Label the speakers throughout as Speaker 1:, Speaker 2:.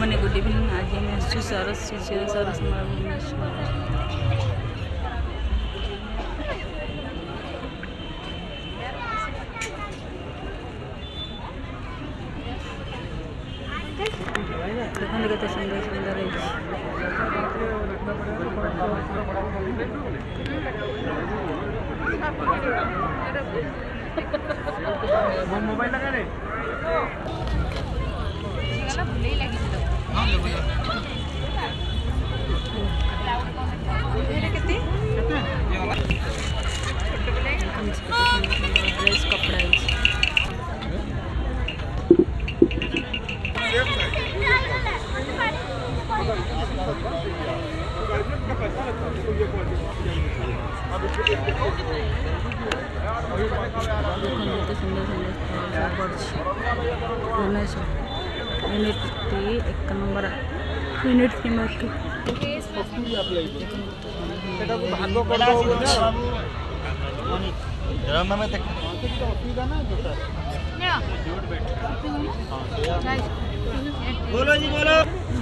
Speaker 1: मैंने good evening. आज आम आसु सरस शिशिर सरस मेला भुवनेश्वर। देखते केते सुंदर सुंदर
Speaker 2: मोबाइल लगा रे
Speaker 1: ड्रेस कपड़ा सुंदर सुंदर Bhubaneswar unit 1 number unit 3 market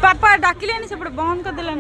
Speaker 1: बापा डाकिले से बंद कर देलान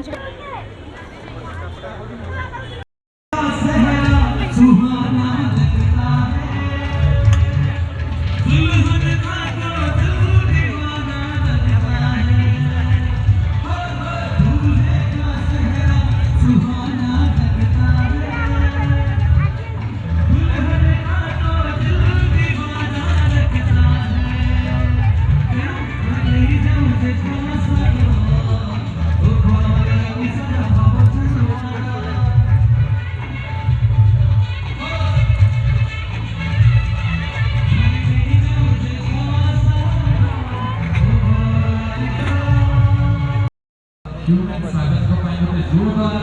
Speaker 3: स्वागत को जोरदार